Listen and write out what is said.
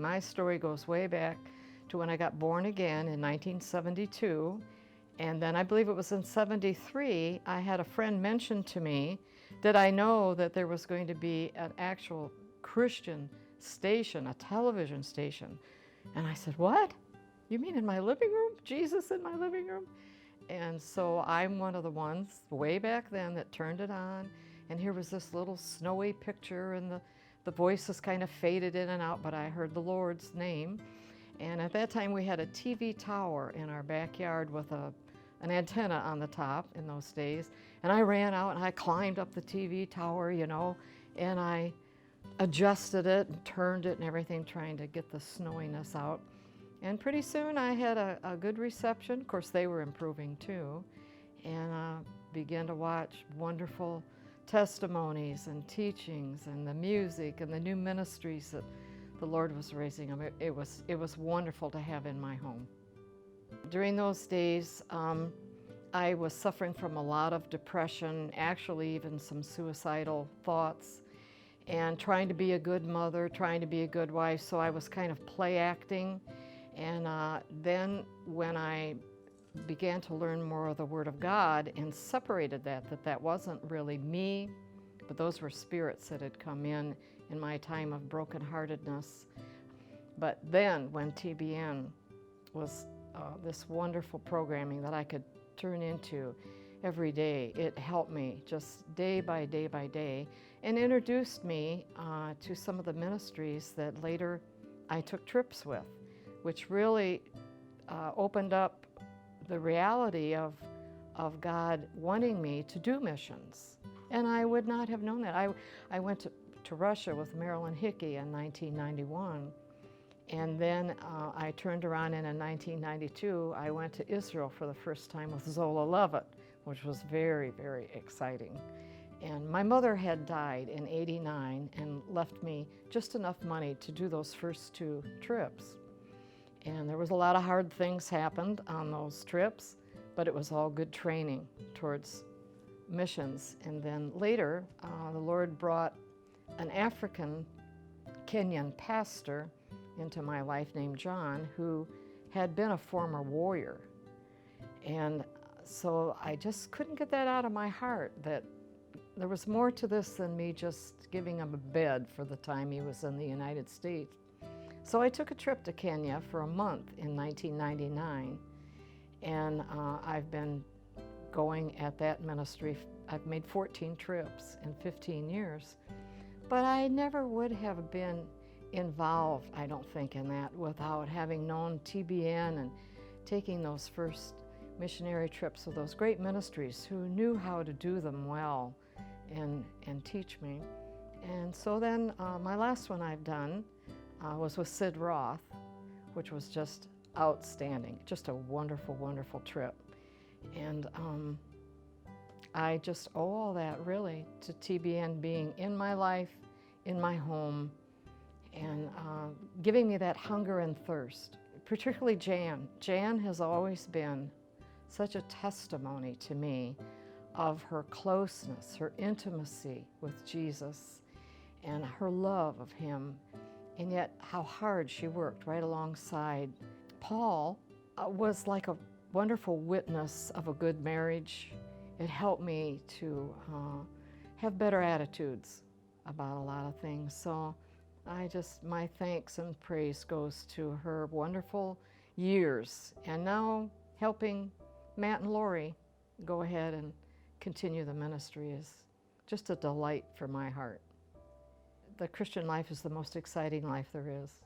My story goes way back to when I got born again in 1972. And then I believe it was in 73, I had a friend mention to me, did I know that there was going to be an actual Christian station, a television station? And I said, what? You mean in my living room? Jesus in my living room? And so I'm one of the ones way back then that turned it on. And here was this little snowy picture, and the voices kind of faded in and out, but I heard the Lord's name. And at that time we had a TV tower in our backyard with an antenna on the top in those days. And I ran out and I climbed up the TV tower, you know, and I adjusted it and turned it and everything, trying to get the snowiness out. And pretty soon I had a good reception. Of course, they were improving too. And began to watch wonderful testimonies and teachings and the music and the new ministries that the Lord was raising up. It was wonderful to have in my home. During those days, I was suffering from a lot of depression, actually even some suicidal thoughts, and trying to be a good mother, trying to be a good wife, so I was kind of play acting. And then when I began to learn more of the Word of God and separated that wasn't really me, but those were spirits that had come in my time of brokenheartedness. But then when TBN was this wonderful programming that I could turn into every day, it helped me just day by day by day, and introduced me to some of the ministries that later I took trips with, which really opened up the reality of God wanting me to do missions. And I would not have known that. I went to Russia with Marilyn Hickey in 1991. And then I turned around, and in 1992, I went to Israel for the first time with Zola Levitt, which was very, very exciting. And my mother had died in '89 and left me just enough money to do those first 2 trips. And there was a lot of hard things happened on those trips, but it was all good training towards missions. And then later, the Lord brought an African Kenyan pastor into my life named John, who had been a former warrior. And so I just couldn't get that out of my heart, that there was more to this than me just giving him a bed for the time he was in the United States. So I took a trip to Kenya for a month in 1999, and I've been going at that ministry. I've made 14 trips in 15 years, but I never would have been involved, I don't think, in that without having known TBN and taking those first missionary trips with those great ministries who knew how to do them well and teach me. And so then my last one I've done was with Sid Roth, which was just outstanding, just a wonderful, wonderful trip. And I just owe all that really to TBN being in my life, in my home, and giving me that hunger and thirst, particularly Jan. Jan has always been such a testimony to me of her closeness, her intimacy with Jesus, and her love of him, and yet how hard she worked right alongside. Paul was like a wonderful witness of a good marriage. It helped me to have better attitudes about a lot of things. So my thanks and praise goes to her wonderful years, and now helping Matt and Lori go ahead and continue the ministry is just a delight for my heart. The Christian life is the most exciting life there is.